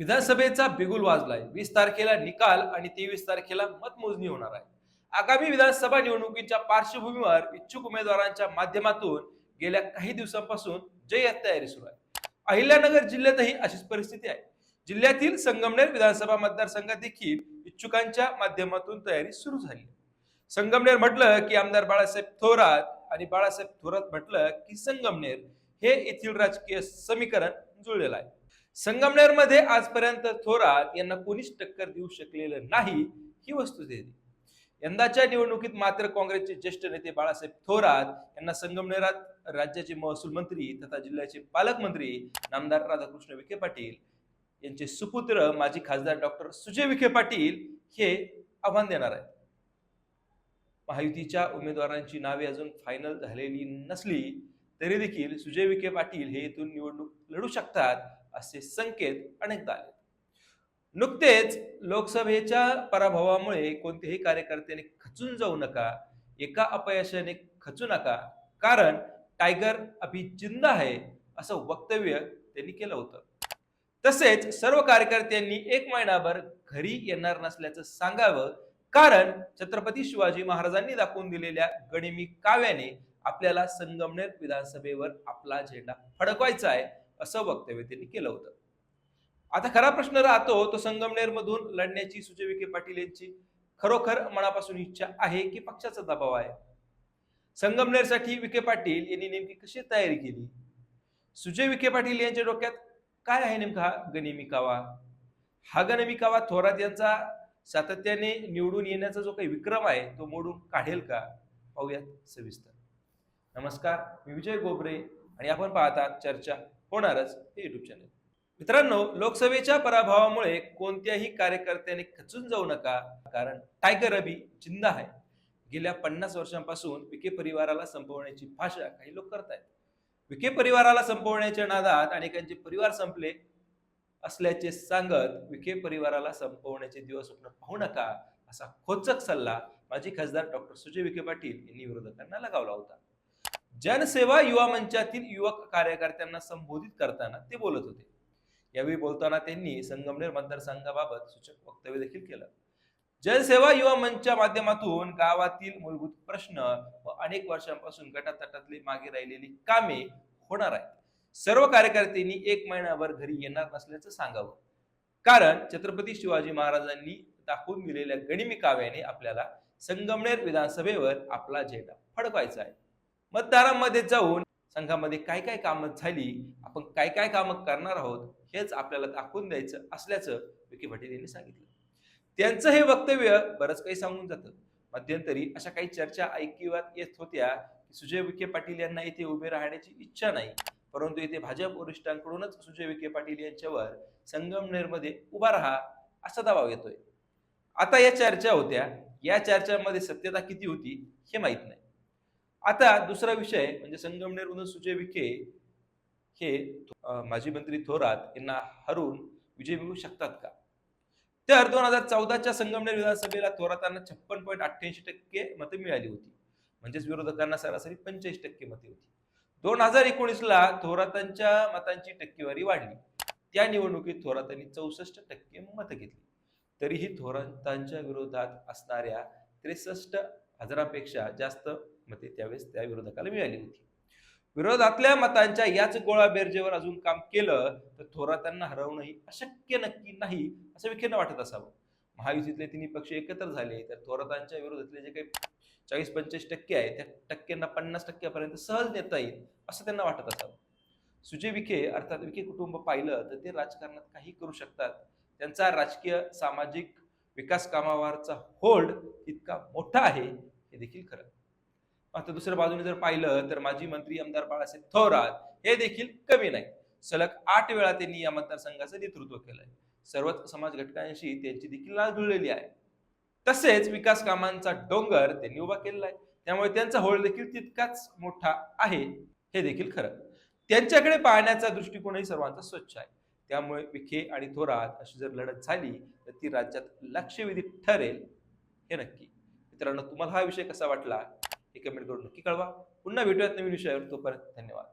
विधानसभेचा बिगुल वाजलाय. 20 तारखेला निकाल आणि 23 तारखेला मतमोजणी होणार आहे. आगामी विधानसभा निवडणुकीच्या पार्श्वभूमीवर इच्छुक उमेदवारांच्या माध्यमातून गेल्या काही दिवसांपासून जय्यत तयारी सुरू आहे. अहिल्यानगर जिल्ह्यातही अशीच परिस्थिती आहे. जिल्ह्यातील संगमनेर विधानसभा मतदारसंघात देखील इच्छुकांच्या माध्यमातून तयारी सुरू झाली. संगमनेर म्हटलं की आमदार बाळासाहेब थोरात आणि बाळासाहेब थोरात म्हटलं की संगमनेर हे येथील राजकीय समीकरण जुळलेलं आहे. संगमनेरमध्ये आजपर्यंत थोरात यांना कोणीच टक्कर देऊ शकलेलं नाही ही वस्तुस्थिती. यंदाच्या निवडणुकीत मात्र काँग्रेसचे ज्येष्ठ नेते बाळासाहेब थोरात यांना संगमनेरात राज्याचे महसूल मंत्री तथा जिल्ह्याचे पालकमंत्री नामदार राधाकृष्ण विखे पाटील यांचे सुपुत्र माजी खासदार डॉक्टर सुजय विखे पाटील हे आव्हान देणार आहेत. महायुतीच्या उमेदवारांची नावे अजून फायनल झालेली नसली तरी देखील सुजय विखे पाटील हे येथून निवडणूक लढू शकतात असे संकेत अनेकदा आले. नुकतेच लोकसभेच्या पराभवामुळे कोणत्याही कार्यकर्त्याने खचून जाऊ नका, एका अपयशाने खचू नका, कारण टायगर अभी जिंदा आहे असं वक्तव्य त्यांनी केलं होतं. तसेच सर्व कार्यकर्त्यांनी 1 महिनाभर घरी येणार नसल्याचं सांगावं, कारण छत्रपती शिवाजी महाराजांनी दाखवून दिलेल्या गनिमी काव्याने आपल्याला संगमनेर विधानसभेवर आपला झेंडा फडकवायचा आहे असं वक्तव्य त्यांनी केलं होतं. आता खरा प्रश्न राहतो तो संगमनेर मधून लढण्याची सुजय विखे पाटील यांची खरोखर मनापासून इच्छा आहे की पक्षाचा दबाव आहे? संगमनेरसाठी विखे पाटील यांनी नेमकी कशी तयारी केली? सुजय विखे पाटील यांच्या डोक्यात काय आहे नेमका हा गनिमी कावा? हा गनिमी कावा थोरात यांचा सातत्याने निवडून येण्याचा जो काही विक्रम आहे तो मोडून काढेल का? पाहूयात सविस्तर. नमस्कार, मी विजय गोबरे आणि आपण पाहतात चर्चा होणारच हे युट्यूब चॅनल. मित्रांनो, लोकसभेच्या पराभवामुळे कोणत्याही कार्यकर्त्याने खचून जाऊ नका, कारण टायगर अभी जिंदा आहे. गेल्या 50 वर्षांपासून विखे परिवाराला संपवण्याची भाषा काही लोक करतायत. विखे परिवाराला संपवण्याच्या नादात अनेकांचे परिवार संपले असल्याचे सांगत विखे परिवाराला संपवण्याचे दिवस स्वप्न पाहू नका असा खोचक सल्ला माजी खासदार डॉक्टर सुजय विखे पाटील यांनी विरोधकांना लगावला होता. जनसेवा युवा मंचातील युवक कार्यकर्त्यांना संबोधित करताना ते बोलत होते. यावेळी बोलताना त्यांनी संगमनेर मतदारसंघाबाबत सूचक वक्तव्य देखील केलं. जनसेवा युवा मंचच्या माध्यमातून गावातील मूलभूत प्रश्न व अनेक वर्षांपासून गटातटातली मागे राहिलेली कामे होणार आहेत. सर्व कार्यकर्त्यांनी 1 महिनाभर घरी येणार नसल्याचं सांगावं, कारण छत्रपती शिवाजी महाराजांनी दाखवून दिलेल्या गनिमी काव्याने आपल्याला संगमनेर विधानसभेवर आपला झेंडा फडकवायचा आहे. मतदारांमध्ये जाऊन संघामध्ये काय काय कामं झाली, आपण काय काय कामं करणार आहोत हेच आपल्याला दाखवून द्यायचं असल्याचं विखे पाटील यांनी सांगितलं. त्यांचं हे वक्तव्य बरंच काही सांगून जातं. मध्यंतरी अशा काही चर्चा ऐकिवात येत होत्या की सुजय विखे पाटील यांना इथे उभे राहण्याची इच्छा नाही, परंतु इथे भाजप वरिष्ठांकडूनच सुजय विखे पाटील यांच्यावर संगमनेरमध्ये उभा राहा असा दबाव येतोय. आता या चर्चा होत्या, या चर्चांमध्ये सत्यता किती होती हे माहित नाही. आता दुसरा विषय म्हणजे संगमनेरमधून सुजय विखे हे माजी मंत्री थोरात यांना हरून विजय मिळवू शकतात का? तर 2014च्या संगमनेर विधानसभेला थोरातांना 56.88% मते मिळाली होती, म्हणजेच विरोधकांना सरासरी 45% मते होती. 2019ला थोरातांच्या मतांची टक्केवारी वाढली. त्या निवडणुकीत थोरातांनी 64% मतं घेतली. तरीही थोरातांच्या विरोधात असणाऱ्या 63,000पेक्षा जास्त मते त्यावेळेस त्या विरोधकाला मिळाली होती. विरोधातल्या मतांच्या याच गोळाबेरजेवर अजून काम केलं तर थोरातांना हरवणंही अशक्य नक्की नाही असं विखेंना वाटत असावं. महायुतीतले तिन्ही पक्ष एकत्र झाले तर थोरातांच्या विरोधातले जे काही 40-45% आहे त्या टक्क्यांना 50% सहज नेता येईल असं त्यांना वाटत असावं. सुजय विखे अर्थात विखे कुटुंब पाहिलं तर ते राजकारणात काही करू शकतात. त्यांचा राजकीय सामाजिक विकास कामावरचा होल्ड इतका मोठा आहे हे देखील खरं. आता दुसऱ्या बाजूने जर पाहिलं तर माजी मंत्री आमदार बाळासाहेब थोरात हे देखील कमी नाही. सलग 8 वेळा त्यांनी या मतदारसंघाचं नेतृत्व केलंय. सर्वच समाज घटकांशी त्यांची देखील नाळ जुळलेली आहे. तसेच विकास कामांचा डोंगर त्यांनी उभा केलेला आहे, त्यामुळे त्यांचा होल्ड देखील तितकाच मोठा आहे हे देखील खरं. त्यांच्याकडे पाहण्याचा दृष्टिकोनही सर्वांचा स्वच्छ आहे. त्यामुळे विखे आणि थोरात अशी जर लढत झाली तर ती राज्यात लक्षवेधी ठरेल हे नक्की. मित्रांनो, तुम्हाला हा विषय कसा वाटला हे कमेंट करून नक्की कळवा. पुन्हा भेटूयात नवीन विषयावर. तोपर्यंत धन्यवाद.